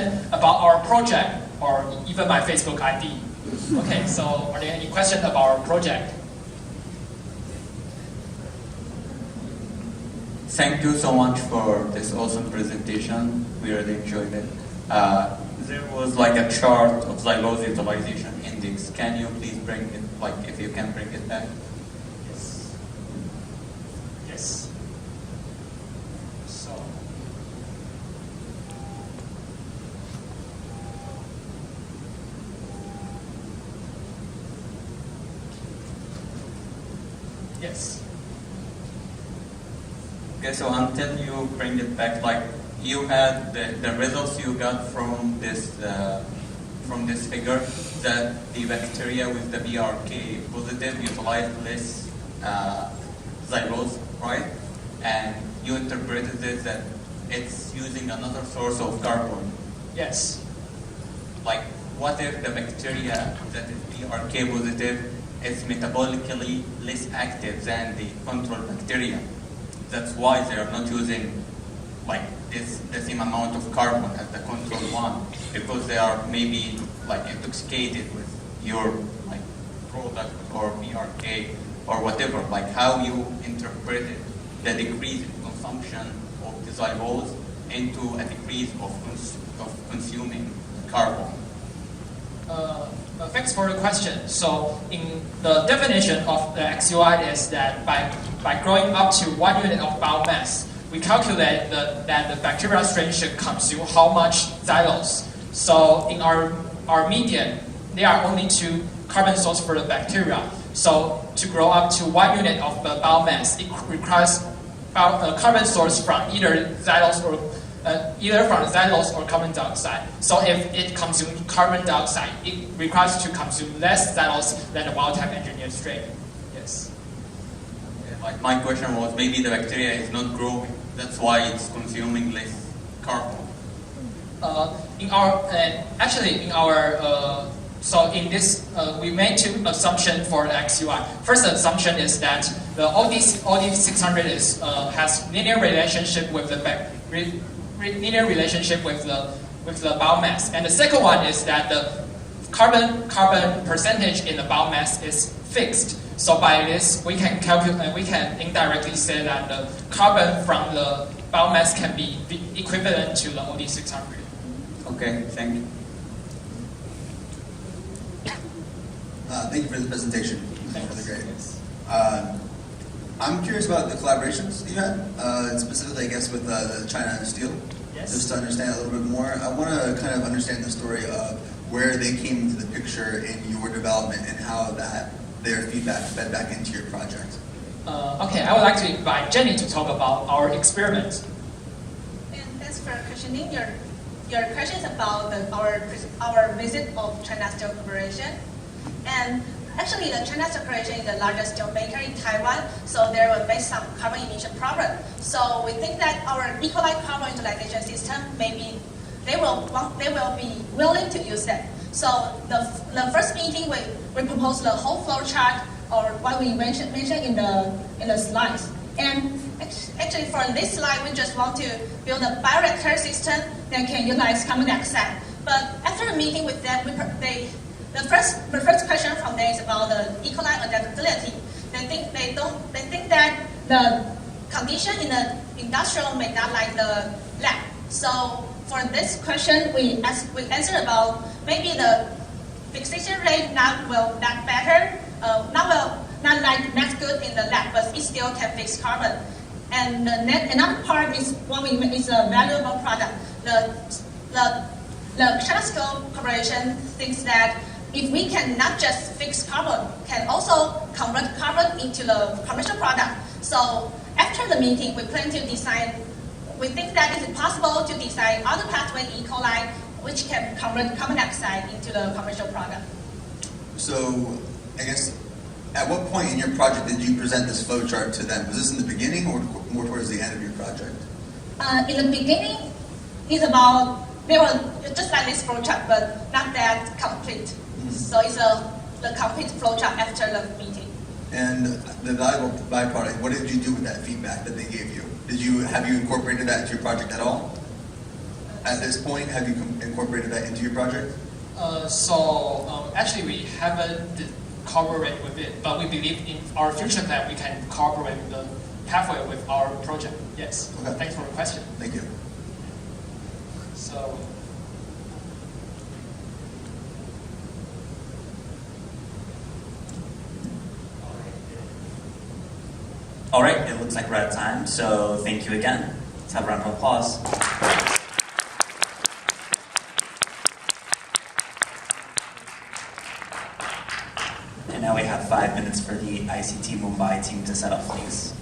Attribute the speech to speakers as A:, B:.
A: question about our project or even my Facebook ID? Okay, so are there any questions about our project?
B: Thank you so much for this awesome presentation. We really enjoyed it. There was like a chart of xylose utilization index. Can you please bring it, like if you can bring it back?
A: Yes. Yes. So. Yes.
B: Okay, so until you bring it back, like you had the results you got from this figure that the bacteria with the BRK positive utilize less xylose, right? And you interpreted it that it's using another source of carbon.
A: Yes.
B: Like, what if the bacteria that is BRK positive is metabolically less active than the control bacteria? That's why they are not using like the same amount of carbon as the control one, because they are maybe like intoxicated with your like product or BRK or whatever. Like how you interpreted the decrease in consumption of the xylose into a decrease of consuming carbon.
A: Thanks for the question. So, in the definition of the XUI is that by growing up to 1 unit of biomass, we calculate that the bacterial strain should consume how much xylose. So, in our median, there are only 2 carbon sources for the bacteria. So, to grow up to 1 unit of the biomass, it requires a carbon source from either xylose or carbon dioxide. So if it consumes carbon dioxide, it requires to consume less xylose than the wild-type engineered strain. Yes.
B: Okay, like my question was, maybe the bacteria is not growing. That's why it's consuming less carbon.
A: So in this, we made 2 assumptions for the XUI. First assumption is that the OD600 has linear relationship with the biomass, and the second one is that the carbon percentage in the biomass is fixed. So by this, we can indirectly say that the carbon from the biomass can be equivalent to the OD600.
B: Okay, thank you.
C: Thank you for the presentation. It was really great.
A: Yes.
C: I'm curious about the collaborations that you had, specifically, I guess, with the China Steel.
A: Yes.
C: Just to understand a little bit more, I want to kind of understand the story of where they came into the picture in your development and how their feedback fed back into your project.
A: Okay, I would like to invite Jenny to talk about our experiment.
D: And thanks for questioning. Your question is about our visit of China Steel Corporation. And actually, the China Steel Corporation is the largest steel maker in Taiwan, so there will be some carbon emission problem. So we think that our E. coli carbon utilization system, maybe they will be willing to use that. So the first meeting, we proposed the whole flow chart, or what we mentioned in the slides. And actually, for this slide, we just want to build a bioreactor system that can utilize carbon dioxide. But after the meeting with them, the first question from them is about the E. coli adaptability. They think that the condition in the industrial may not like the lab. So for this question, we answered about maybe the fixation rate not better, not like not good in the lab, but it still can fix carbon. And another part is is a valuable product. The China Steel Corporation thinks that if we can not just fix carbon, can also convert carbon into the commercial product. So after the meeting, we plan to design. We think that it is possible to design other pathway E. coli which can convert carbon dioxide into the commercial product.
C: So I guess, at what point in your project did you present this flow chart to them? Was this in the beginning or more towards the end of your project?
D: In the beginning, it's about, they were just like this flow chart, but not that complete. Mm-hmm. So it's the complete flow chart after the meeting.
C: And the valuable byproduct, what did you do with that feedback that they gave you? Have you incorporated that into your project at all? at this point, have you incorporated that into your project?
A: Actually, we haven't collaborated with it, but we believe in our future plan we can cooperate with the pathway with our project. Yes.
C: Okay.
A: Thanks for the question.
C: Thank you.
A: So.
E: All right, it looks like we're out of time, so thank you again. Let's have a round of applause. And now we have 5 minutes for the ICT Mumbai team to set up things.